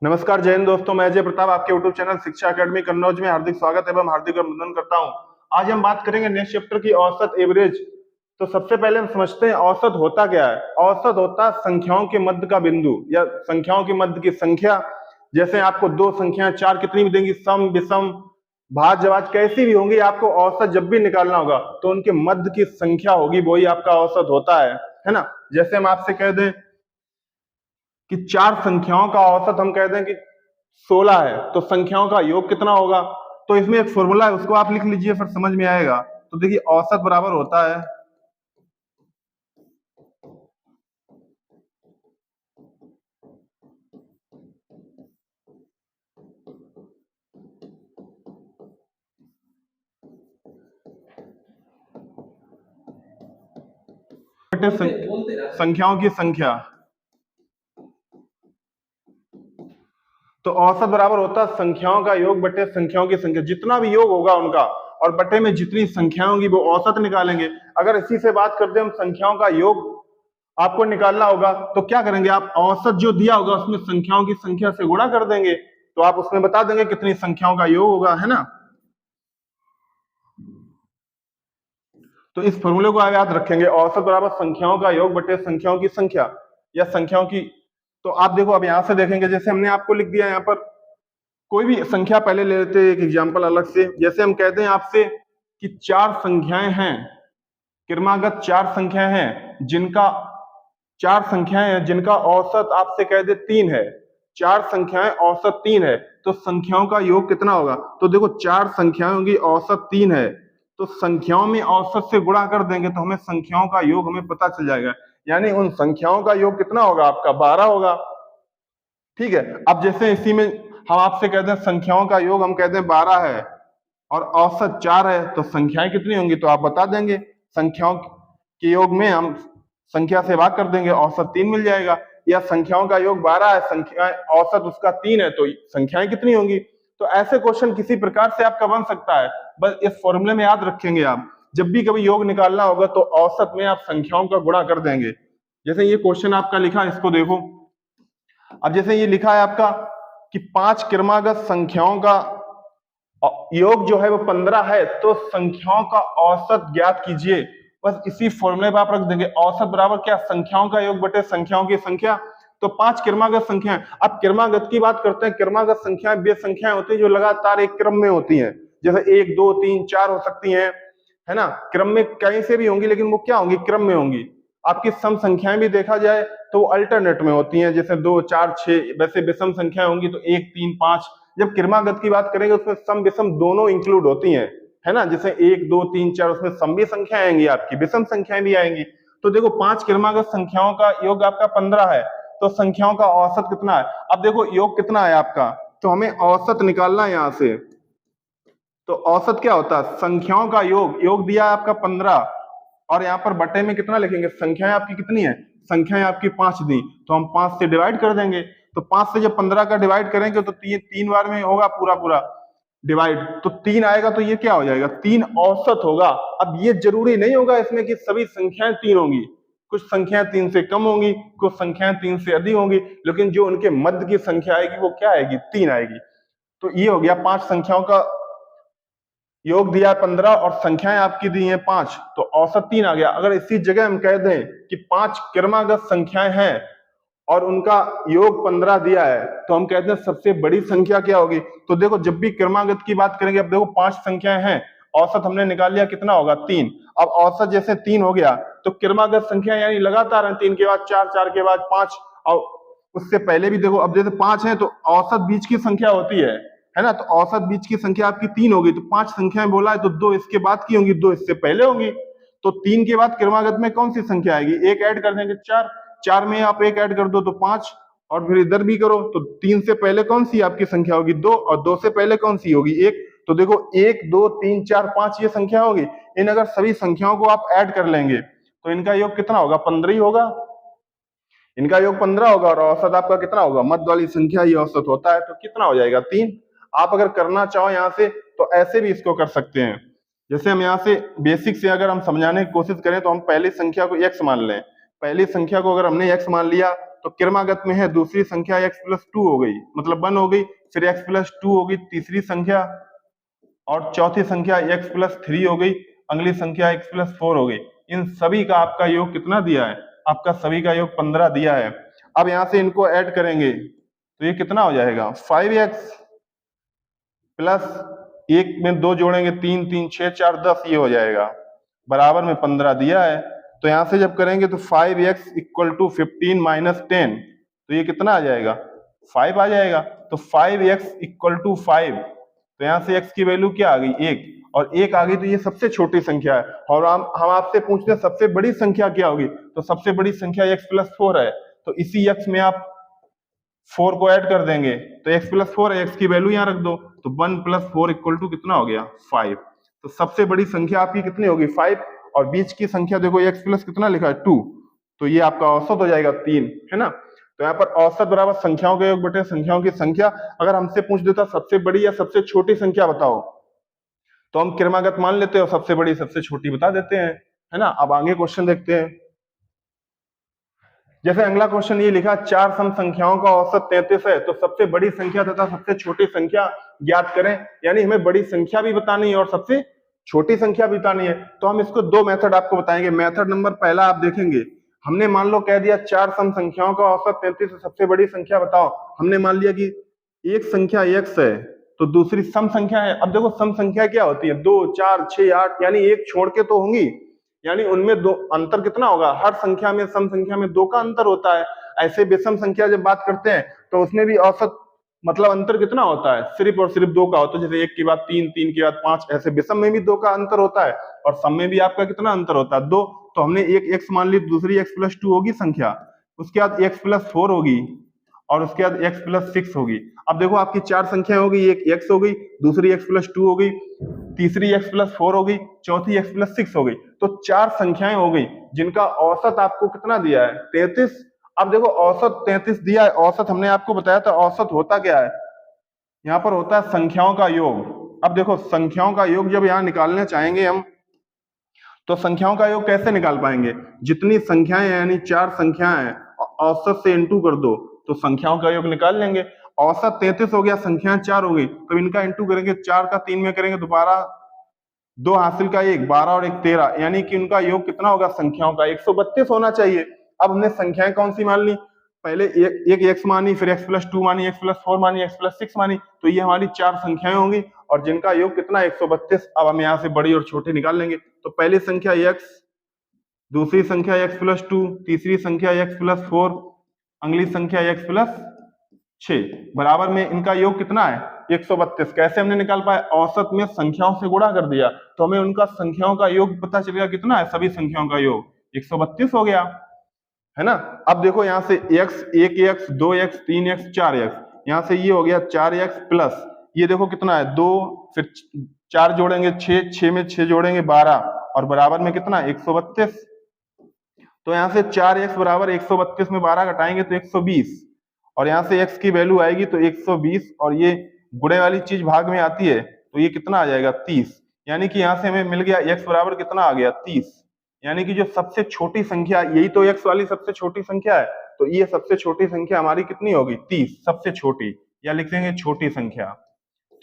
नमस्कार जय हिंद दोस्तों, मैं अजय प्रताप आपके यूट्यूब चैनल शिक्षा अकेडमी कन्नौज में हार्दिक स्वागत एवं हार्दिक अभिनंदन करता हूं। आज हम बात करेंगे नेक्स्ट चैप्टर की औसत एवरेज। तो सबसे पहले हम समझते हैं औसत होता क्या है। औसत होता है संख्याओं के मध्य का बिंदु या संख्याओं के मध्य की संख्या। जैसे आपको दो संख्याएं चार कितनी भी देंगी, सम विषम भाज्य जवाब कैसी भी होंगी, आपको औसत जब भी निकालना होगा तो उनके मध्य की संख्या होगी, वही आपका औसत होता है ना। जैसे हम आपसे कह दें कि चार संख्याओं का औसत हम कहते हैं कि 16 है, तो संख्याओं का योग कितना होगा। तो इसमें एक फॉर्मूला है, उसको आप लिख लीजिए, फिर समझ में आएगा। तो देखिए औसत बराबर होता है बटे संख्याओं की संख्या। तो औसत बराबर होता है संख्याओं का योग बटे संख्याओं की संख्या। जितना भी योग होगा उनका और बटे में जितनी संख्याएं होंगी वो औसत निकालेंगे। अगर इसी से बात करते हैं हम, संख्याओं का योग आपको निकालना होगा तो क्या करेंगे, आप औसत जो दिया होगा उसमें संख्याओं की संख्या से गुणा कर देंगे, तो आप उसमें बता देंगे कितनी संख्याओं का योग होगा, है ना। तो इस फॉर्मूले को आप याद रखेंगे, औसत बराबर संख्याओं का योग बटे संख्याओं की संख्या या संख्याओं की। तो आप देखो, अब यहां से देखेंगे, जैसे हमने आपको लिख दिया यहाँ पर कोई भी संख्या पहले ले लेते हैं, एक एग्जांपल अलग से। जैसे हम कहते हैं आपसे कि चार संख्याएं हैं, क्रमागत चार संख्याएं हैं जिनका औसत आपसे कह दे 3 है। चार संख्याएं औसत 3 है, तो संख्याओं का योग कितना होगा। तो देखो चार संख्याएं होंगी, औसत 3 है, तो संख्याओं में औसत से गुणा कर देंगे तो हमें संख्याओं का योग हमें पता चल जाएगा। यानी उन संख्याओं का योग कितना होगा, आपका 12 होगा। ठीक है, अब जैसे इसी में हम आपसे कहते हैं संख्याओं का योग हम कहते हैं 12 है और औसत 4 है, तो संख्याएं कितनी होंगी, तो आप बता देंगे। संख्याओं के योग में हम संख्या से भाग कर देंगे, औसत 3 मिल जाएगा। या संख्याओं का योग 12 है, संख्या औसत उसका 3 है, तो संख्याएं कितनी होंगी। तो ऐसे क्वेश्चन किसी प्रकार से आपका बन सकता है। बस इस फॉर्मूले में याद रखेंगे, आप जब भी कभी योग निकालना होगा तो औसत में आप संख्याओं का गुणा कर देंगे। जैसे ये क्वेश्चन आपका लिखा है, इसको देखो। अब जैसे ये लिखा है आपका कि 5 क्रमागत संख्याओं का योग जो है वो 15 है, तो संख्याओं का औसत ज्ञात कीजिए। बस इसी फॉर्मूले पर आप रख देंगे, औसत बराबर क्या, संख्याओं का योग बटे संख्याओं की संख्या। तो 5 क्रमागत संख्याएं। अब क्रमागत की बात करते हैं, क्रमागत संख्याएं वे संख्याएं होती है जो लगातार एक क्रम में होती हैं। जैसे 1 2 3 4 हो सकती हैं, है ना। क्रम में कहीं से भी होंगी, लेकिन वो क्या होंगी, क्रम में होंगी। आपकी सम संख्याएं भी देखा जाए तो अल्टरनेट में होती हैं, जैसे 2 4 6। वैसे विषम संख्याएं होंगी तो 1 3 5। जब क्रमागत की बात करेंगे उसमें सम विषम दोनों इंक्लूड होती हैं, है ना। जैसे 1 2 3 4, उसमें सम भी संख्याएं आएंगी, आपकी विषम संख्याएं भी आएंगी। तो देखो 5 क्रमागत संख्याओं का योग आपका 15 है, तो संख्याओं का औसत कितना है। अब देखो योग कितना है आपका, तो हमें औसत निकालना है यहां से। तो औसत क्या होता है, संख्याओं का योग। योग दिया है आपका 15 और यहाँ पर बटे में कितना लिखेंगे, संख्याएं आपकी कितनी है, संख्याएं आपकी 5 दी, तो हम 5 से डिवाइड कर देंगे। तो 5 से जब 15 का डिवाइड करेंगे तो तीन बार में होगा पूरा पूरा डिवाइड, तो 3 आएगा, तो ये क्या हो जाएगा, 3 औसत होगा। अब ये जरूरी नहीं होगा इसमें कि सभी संख्याएं 3 होंगी, कुछ संख्याएं 3 से कम होंगी, कुछ संख्याएं 3 से अधिक होंगी, लेकिन जो उनके मध्य की संख्या आएगी वो क्या आएगी, 3 आएगी। तो ये हो गया 5 संख्याओं का योग दिया 15 और संख्याएं आपकी दी हैं 5, तो औसत 3 आ गया। अगर इसी जगह हम कह दें कि 5 क्रमागत संख्याएं हैं और उनका योग 15 दिया है, तो हम कहते हैं सबसे बड़ी संख्या क्या होगी। तो देखो जब भी क्रमागत की बात करेंगे, अब देखो 5 संख्याएं हैं, औसत हमने निकाल लिया, कितना होगा 3। अब औसत जैसे 3 हो गया, तो क्रमागत संख्या यानी लगातार है, 3 के बाद 4 4 के बाद 5, और उससे पहले भी देखो, अब जैसे 5 है तो औसत बीच की संख्या होती है ना। तो औसत बीच की संख्या आपकी 3 होगी, तो 5 संख्याएं बोला है तो 2 इसके बाद की होंगी, 2 इससे पहले होंगी। तो 3 के बाद क्रमागत में कौन सी संख्या आएगी, एक ऐड कर देंगे 4, 4 में आप एक ऐड कर दो तो 5, और फिर इधर भी करो तो 3 से पहले कौन सी आपकी संख्या होगी, 2, और 2 से पहले कौन सी होगी, 1। तो देखो 1 2 3 4 5 ये संख्या होगी। इन अगर सभी संख्याओं को आप ऐड कर लेंगे तो इनका योग कितना होगा, 15 ही होगा। इनका योग 15 होगा और औसत आपका कितना होगा, मध्य वाली संख्या ही औसत होता है, तो कितना हो जाएगा, 3। आप अगर करना चाहो यहाँ से तो ऐसे भी इसको कर सकते हैं। जैसे हम यहाँ से बेसिक से अगर हम समझाने की कोशिश करें तो हम पहली संख्या को x मान लें। पहली संख्या को अगर हमने x मान लिया तो क्रमागत में है दूसरी संख्या x+2 हो गई, मतलब 1 हो गई, फिर x+2 होगी तीसरी संख्या, और चौथी संख्या x+3 हो गई, अगली संख्या x+4 हो गई। इन सभी का आपका योग कितना दिया है? आपका सभी का योग 15 दिया है। अब यहां से इनको ऐड करेंगे तो ये कितना हो जाएगा? 5x प्लस 1 में 2 जोड़ेंगे 3, 3 6 4 10, ये हो जाएगा, बराबर में 15 दिया है। तो यहां से जब करेंगे तो 5x = 15 - 10, तो ये कितना आ जाएगा? 5 आ जाएगा। तो 5x = 5, तो यहां से x की वैल्यू क्या आ गई? 1, और 1 आ गई तो ये सबसे छोटी संख्या है। और हम आपसे पूछते हैं सबसे बड़ी संख्या क्या होगी, तो सबसे बड़ी संख्या x+4 है, तो इसी x में आप 4 को ऐड कर देंगे तो x+4 है, x की वैल्यू यहाँ रख दो, तो 1 + 4 = कितना हो गया? 5। तो सबसे बड़ी संख्या आपकी कितनी होगी? 5, और बीच की संख्या देखो x प्लस कितना लिखा है? 2, तो ये आपका औसत हो जाएगा 3, है ना। तो यहाँ पर औसत बराबर संख्याओं का योग बटे संख्याओं की संख्या। अगर हमसे पूछ देता सबसे बड़ी या सबसे छोटी संख्या बताओ, तो हम क्रमागत मान लेते हैं और सबसे बड़ी सबसे छोटी बता देते हैं, है ना। अब आगे क्वेश्चन देखते हैं। जैसे अगला क्वेश्चन ये लिखा, 4 सम संख्याओं का औसत 33 है, तो सबसे बड़ी संख्या तथा सबसे छोटी संख्या ज्ञात करें। यानी हमें बड़ी संख्या भी बतानी है और सबसे छोटी संख्या भी बतानी है। तो हम इसको 2 मेथड आपको बताएंगे। मेथड नंबर पहला आप देखेंगे, हमने मान लो कह दिया 4 सम संख्याओं का औसत 33 है, सबसे बड़ी संख्या बताओ। हमने मान लिया कि एक संख्या x है तो दूसरी सम संख्या है। अब देखो सम संख्या क्या होती है? 2 4 6 8, यानी एक छोड़ के तो होंगी, यानी उनमें दो अंतर कितना होगा? हर संख्या में, सम संख्या में 2 का अंतर होता है। ऐसे विषम संख्या जब बात करते हैं तो उसमें भी औसत मतलब अंतर कितना होता है? सिर्फ और सिर्फ 2 का होता है। जैसे 1 के बाद 3, 3 के बाद 5, ऐसे विषम में भी 2 का अंतर होता है, और सम में भी आपका कितना अंतर होता है? 2। तो हमने एक x मान ली, दूसरी x+2 होगी संख्या, उसके बाद x+4 होगी, और उसके बाद x+6 होगी। अब देखो आपकी 4 संख्याएं हो गई, एक x हो गई, दूसरी x+2 हो गई, तीसरी x+4 हो गई, चौथी x+6 हो गई। तो 4 संख्याएं हो गई जिनका औसत आपको कितना दिया है? 33। अब देखो औसत 33 दिया है, औसत हमने आपको बताया था औसत होता क्या है? यहाँ पर होता है संख्याओं का योग। अब देखो संख्याओं का योग जब यहाँ निकालने चाहेंगे हम, तो संख्याओं का योग कैसे निकाल पाएंगे? जितनी संख्याएं यानी 4 संख्याएं औसत से इंटू कर दो तो संख्याओं का योग निकाल लेंगे। औसत 33 हो गया, संख्याएं 4 हो गई, तो इनका इंटू करेंगे, 4 का 3 में करेंगे तो 12, 2 हासिल का 1, 12 और 1 13, यानी कि उनका योग कितना होगा? संख्याओं का 132 होना चाहिए। अब हमने संख्याएं कौन सी मान ली? पहले एक x मानी, फिर x+2 मानी, x+4 मानी, x+6 मानी, तो ये हमारी 4 संख्याएं होंगी और जिनका योग कितना? 132। अब हम यहाँ से बड़ी और छोटी निकाल लेंगे। तो पहली संख्या x, दूसरी संख्या x+2, तीसरी संख्या x+4, अगली संख्या x+6, बराबर में इनका योग कितना है? 132। कैसे हमने निकाल पाए? औसत में संख्याओं से गुणा कर दिया, तो हमें उनका संख्याओं का योग पता चलेगा कितना है? सभी संख्याओं का योग 132 हो गया, है ना। अब देखो यहाँ से x, 1x, 2x, 3x, 4x, यहाँ से ये हो गया 4x प्लस ये देखो कितना है? 2, फिर 4 जोड़ेंगे 6, 6 में 6 जोड़ेंगे 12, और बराबर में कितना? 132। तो यहाँ से 4x बराबर 132 में 12 घटाएंगे तो 120, और यहाँ से x की वैल्यू आएगी तो 120, और ये गुणे वाली चीज भाग में आती है तो ये कितना आ जाएगा? 30। यानी कि यहाँ से हमें मिल गया x बराबर कितना आ गया? 30। यानी कि जो सबसे छोटी संख्या, यही तो x वाली सबसे छोटी संख्या है, तो ये सबसे छोटी संख्या हमारी कितनी होगी? 30, सबसे छोटी, या लिख देंगे छोटी संख्या।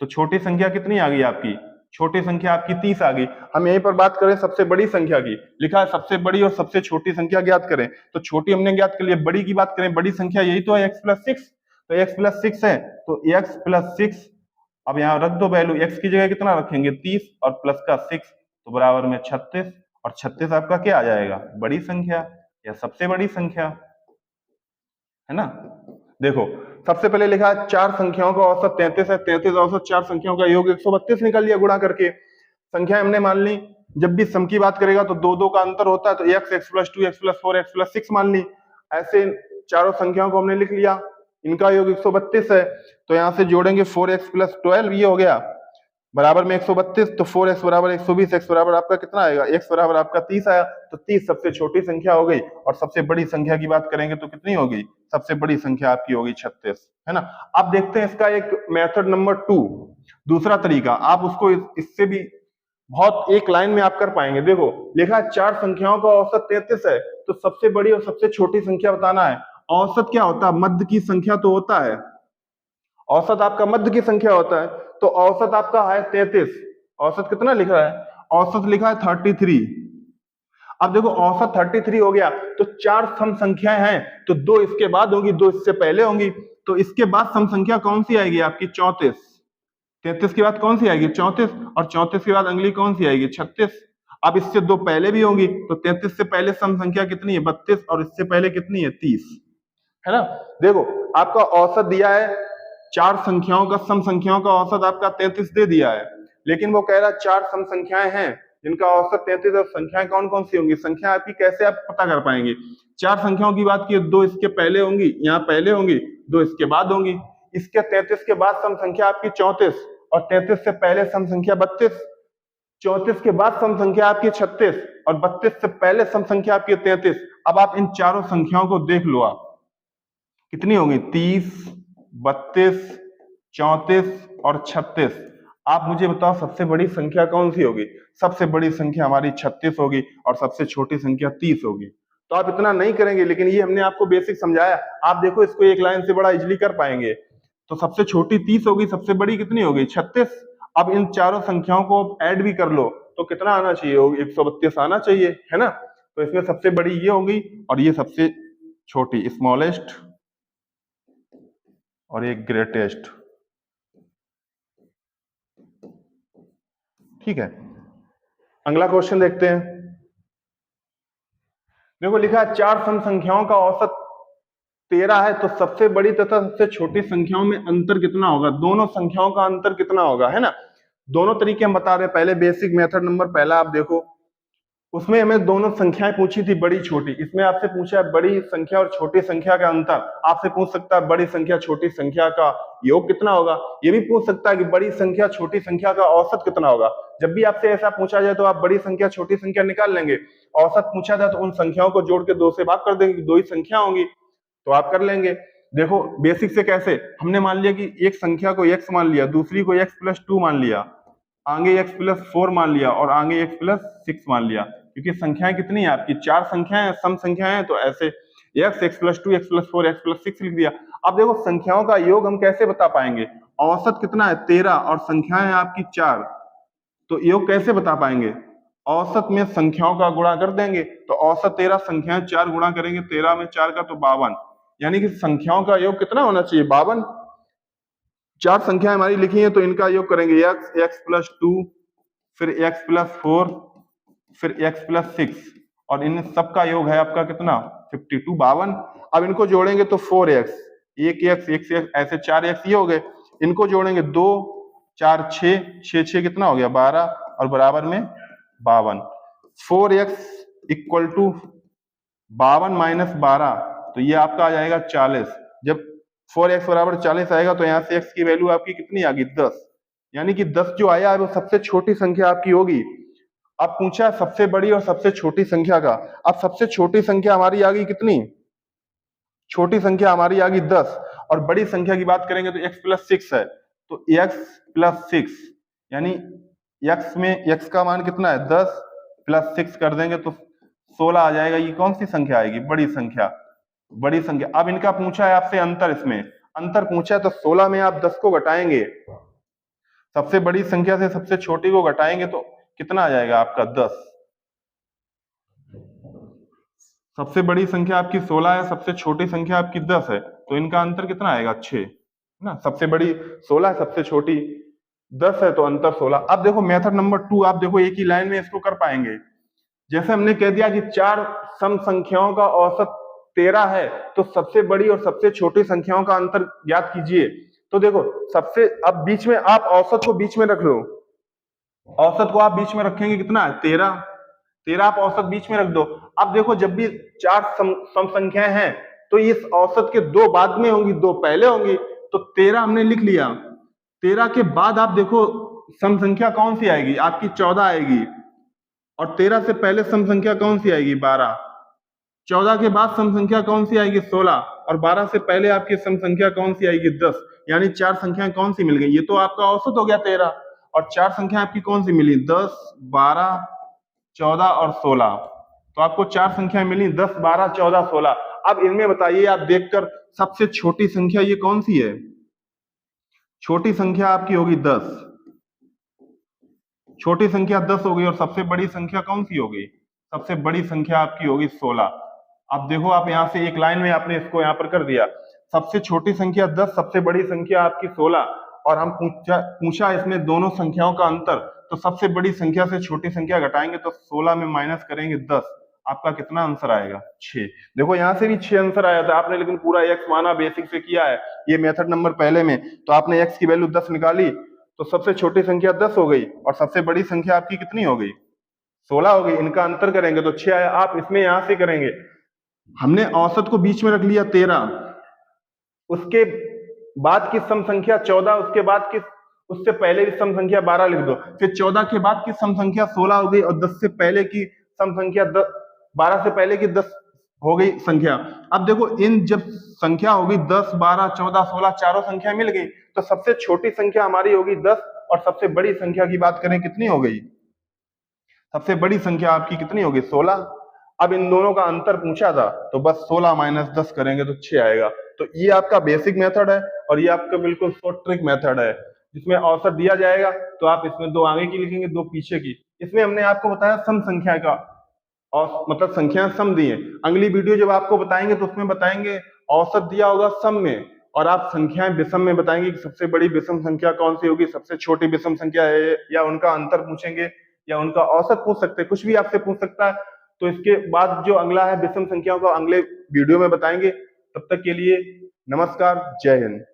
तो छोटी संख्या कितनी आ गई आपकी? छोटी संख्या आपकी 30 आ गई। हम यहीं पर बात करें सबसे बड़ी संख्या की, लिखा है सबसे बड़ी और सबसे छोटी संख्या ज्ञात करें, तो छोटी हमने ज्ञात कर लिया, बड़ी की बात करें, बड़ी संख्या यही तो है x+6, तो x+6 है, तो x+6, अब यहाँ रख दो वैल्यू, x की जगह कितना रखेंगे? 30, और प्लस का 6, तो बराबर में 36, और 36 आपका क्या आ जाएगा? बड़ी संख्या या सबसे बड़ी संख्या, है ना। देखो सबसे पहले लिखा है 4 संख्याओं का औसत 33 है, 33 औसत 4 संख्याओं का योग 132 निकल लिया गुणा करके। संख्या हमने मान ली, जब भी सम की बात करेगा तो 2 का अंतर होता है, तो x, x+2, x+4, x+6 मान ली। ऐसे चारों संख्याओं को हमने लिख लिया, इनका योग 132 है, तो यहाँ से जोड़ेंगे 4x + 12, ये हो गया बराबर में 132, तो 4x बराबर 120, x बराबर आपका कितना आएगा? x बराबर आपका 30 आया, तो 30 सबसे छोटी संख्या हो गई। और सबसे बड़ी संख्या की बात करेंगे तो कितनी होगी? सबसे बड़ी संख्या आपकी होगी 36, है ना। अब देखते हैं इसका एक मेथड नंबर 2, दूसरा तरीका, आप उसको इससे भी बहुत एक लाइन में आप कर पाएंगे। देखो लिखा है 4 संख्याओं का औसत 33 है, तो सबसे बड़ी और सबसे छोटी संख्या बताना है। औसत क्या होता है? मध्य की संख्या तो होता है, औसत आपका मध्य की संख्या होता है, तो औसत आपका है 33। औसत कितना लिख रहा है? औसत लिखा है 33। अब देखो औसत 33 हो गया, तो चार सम संख्याएं हैं, तो दो इसके बाद होंगी, दो इससे पहले होंगी, तो इसके बाद सम संख्या कौन सी आएगी आपकी? 34। 33 के बाद कौन सी आएगी? 34। और 34 के बाद अगली कौन सी आएगी? 36। अब इससे दो पहले भी होंगी, तो 33 से पहले सम संख्या कितनी है? 32। और इससे पहले कितनी है? 30, है ना? देखो आपका औसत दिया है, चार संख्याओं का सम संख्याओं का औसत आपका 33 दे दिया है, लेकिन वो कह रहा है चार सम संख्याएं हैं जिनका औसत 33। और संख्याएं कौन कौन सी होंगी? संख्या आपकी कैसे आप पता कर पाएंगे? चार संख्याओं की बात की, दो इसके पहले होंगी, यहाँ पहले होंगी, दो इसके बाद होंगी। इसके 33 के बाद सम संख्या आपकी 34, और 33 से पहले सम संख्या 32, 34 के बाद सम संख्या आपकी 36, और 32 से पहले सम संख्या आपकी 33। अब आप इन चारों संख्याओं को देख लो, आप कितनी होगी? 30, 32, 34 और 36। आप मुझे बताओ सबसे बड़ी संख्या कौन सी होगी? सबसे बड़ी संख्या हमारी 36 होगी, और सबसे छोटी संख्या 30 होगी। तो आप इतना नहीं करेंगे, लेकिन ये हमने आपको बेसिक समझाया, आप देखो इसको एक लाइन से बड़ा इजिली कर पाएंगे। तो सबसे छोटी 30 होगी, सबसे बड़ी कितनी होगी? 36। अब इन चारों संख्याओं को ऐड भी कर लो, तो कितना आना चाहिए? 132 आना चाहिए, है ना? तो इसमें सबसे बड़ी ये होगी, और ये सबसे छोटी स्मॉलेस्ट, और एक ग्रेटेस्ट। ठीक है, अगला क्वेश्चन देखते हैं। देखो लिखा है चार सम संख्याओं का औसत 13 है, तो सबसे बड़ी तथा सबसे छोटी संख्याओं में अंतर कितना होगा? दोनों संख्याओं का अंतर कितना होगा, है ना? दोनों तरीके हम बता रहे हैं। पहले बेसिक मेथड नंबर पहला आप देखो, उसमें हमें दोनों संख्याएं पूछी थी, बड़ी छोटी। इसमें आपसे पूछा है बड़ी संख्या और छोटी संख्या का अंतर। आपसे पूछ सकता है बड़ी संख्या छोटी संख्या का योग कितना होगा। ये भी पूछ सकता है कि बड़ी संख्या छोटी संख्या का औसत कितना होगा। जब भी आपसे ऐसा पूछा जाए तो आप बड़ी संख्या छोटी संख्या निकाल लेंगे। औसत पूछा जाए तो उन संख्याओं को जोड़ के 2 से भाग कर देंगे, दो ही संख्या होंगी, तो आप कर लेंगे। देखो बेसिक से कैसे, हमने मान लिया कि एक संख्या को x मान लिया, दूसरी को x+2 मान लिया, आगे x+4 मान लिया, और आगे x+6 मान लिया। क्योंकि संख्याएं कितनी है आपकी? चार संख्याएं, सम संख्याएं, तो ऐसे x+2, x+4, x+6 लिख दिया। अब देखो संख्याओं का योग हम कैसे बता पाएंगे? औसत कितना है? 13, और संख्याएं आपकी 4, तो योग कैसे बता पाएंगे? औसत में संख्याओं का गुणा कर देंगे, तो औसत 13, संख्याएं 4 गुणा करेंगे 13 में 4 का, तो 52। यानी कि संख्याओं का योग कितना होना चाहिए? 52। चार संख्याएं हमारी लिखी हैं, तो इनका योग करेंगे x+2, फिर x+4, फिर x+6, और इन सबका योग है आपका कितना? 52, 52। अब इनको जोड़ेंगे तो 4x, एक x, ऐसे 4x ये हो गए। इनको जोड़ेंगे 2, 4, 6, 6, 6 कितना हो गया? 12, और बराबर में 52। 4x इक्वल टू 52 माइनस 12, तो ये आपका आ जाएगा 40। जब 4x बराबर 40 आएगा, तो यहाँ से x की वैल्यू आपकी कितनी आ गई? 10। यानी कि 10 जो आया है वो सबसे छोटी संख्या आपकी होगी। अब पूछा सबसे बड़ी और सबसे छोटी संख्या का। अब सबसे छोटी संख्या हमारी आ गई कितनी? छोटी संख्या हमारी आ गई 10, और बड़ी संख्या की बात करेंगे तो x+6 है, तो x+6 यानी x में x का मान कितना है? 10 + 6 कर देंगे तो 16 आ जाएगा। ये कौन सी संख्या आएगी? बड़ी संख्या, बड़ी संख्या। अब इनका पूछा है आपसे अंतर, इसमें अंतर पूछा है, तो 16 में आप 10 को घटाएंगे, सबसे बड़ी संख्या से सबसे छोटी को घटाएंगे तो कितना आ जाएगा आपका? 10। सबसे बड़ी संख्या आपकी 16 है, सबसे छोटी संख्या आपकी 10 है, तो इनका अंतर कितना आएगा? 6 ना। सबसे बड़ी 16 है, सबसे छोटी 10 है, तो अंतर 16। अब देखो मेथड नंबर 2, आप देखो एक ही लाइन में इसको कर पाएंगे। जैसे हमने कह दिया कि चार सम संख्याओं का औसत 13 है, तो सबसे बड़ी और सबसे छोटी संख्याओं का अंतर ज्ञात कीजिए। तो देखो सबसे, अब बीच में आप औसत को बीच में रख लो, औसत को आप बीच में रखेंगे, कितना है? 13। 13 आप औसत बीच में रख दो। अब देखो जब भी चार सम संख्याएं हैं, तो इस औसत के दो बाद में होंगी, दो पहले होंगी, तो 13 हमने लिख लिया। 13 के बाद आप देखो सम संख्या कौन सी आएगी? आपकी 14 आएगी, और 13 से पहले सम संख्या कौन सी आएगी? 12। 14 के बाद सम संख्या कौन सी आएगी? 16, और 12 से पहले आपकी सम संख्या कौन सी आएगी? 10। यानी चार संख्याएं कौन सी मिल गई? ये तो आपका औसत हो गया 13, और चार संख्या आपकी कौन सी मिली? 10, 12, 14 और 16। तो आपको चार संख्याएं मिली, 10, 12, 14, 16। अब इनमें बताइए आप देखकर सबसे छोटी संख्या ये कौन सी है? छोटी संख्या आपकी होगी 10, छोटी संख्या 10 होगी, और सबसे बड़ी संख्या कौन सी होगी? सबसे बड़ी संख्या आपकी होगी 16। अब देखो आप यहां से एक लाइन में आपने इसको यहां पर कर दिया, सबसे छोटी संख्या 10, सबसे बड़ी संख्या आपकी 16, और हम पूछा इसमें दोनों संख्याओं का अंतर, तो सबसे बड़ी संख्या से छोटी संख्या घटाएंगे तो 16 में माइनस करेंगे 10, आपका कितना आंसर आएगा? 6। देखो यहां से भी 6 आंसर आया था आपने, लेकिन पूरा x माना, बेसिक से किया है, ये मेथड नंबर पहले में, तो आपने x की वैल्यू 10 निकाली, तो सबसे छोटी संख्या 10 हो गई और सबसे बड़ी संख्या आपकी कितनी हो गई? 16 हो गई। इनका अंतर करेंगे तो 6 आया। आप इसमें यहां से करेंगे, हमने औसत को बीच में रख लिया 13, उसके बाद की सम संख्या 14, उसके बाद की, उससे पहले की सम संख्या 12 लिख दो, फिर 14 के बाद की सम संख्या 16 हो गई, और 10 से पहले की सम संख्या 12 से पहले की 10 हो गई संख्या। अब देखो इन जब संख्या होगी 10, 12, 14, 16, चारों संख्या मिल गई, तो सबसे छोटी संख्या हमारी होगी 10, और सबसे बड़ी संख्या की बात करें कितनी हो गई? सबसे बड़ी संख्या आपकी कितनी होगी? 16। अब इन दोनों का अंतर पूछा था, तो बस 16 माइनस 10 करेंगे तो 6 आएगा। तो ये आपका बेसिक मेथड है, और ये आपका बिल्कुल शॉर्ट ट्रिक मेथड है, जिसमें औसत दिया जाएगा तो आप इसमें 2 आगे की लिखेंगे, 2 पीछे की। इसमें हमने आपको बताया सम संख्या का, और मतलब संख्या सम दी है। अगली वीडियो जब आपको बताएंगे तो उसमें बताएंगे औसत दिया होगा सम में, और आप संख्याएं विषम में बताएंगे कि सबसे बड़ी विषम संख्या कौन सी होगी, सबसे छोटी विषम संख्या है, या उनका अंतर पूछेंगे, या उनका औसत पूछ सकते हैं, कुछ भी आपसे पूछ सकता है। तो इसके बाद जो अगला है विषम संख्याओं का, अगले वीडियो में बताएंगे। तब तक के लिए नमस्कार, जय हिंद।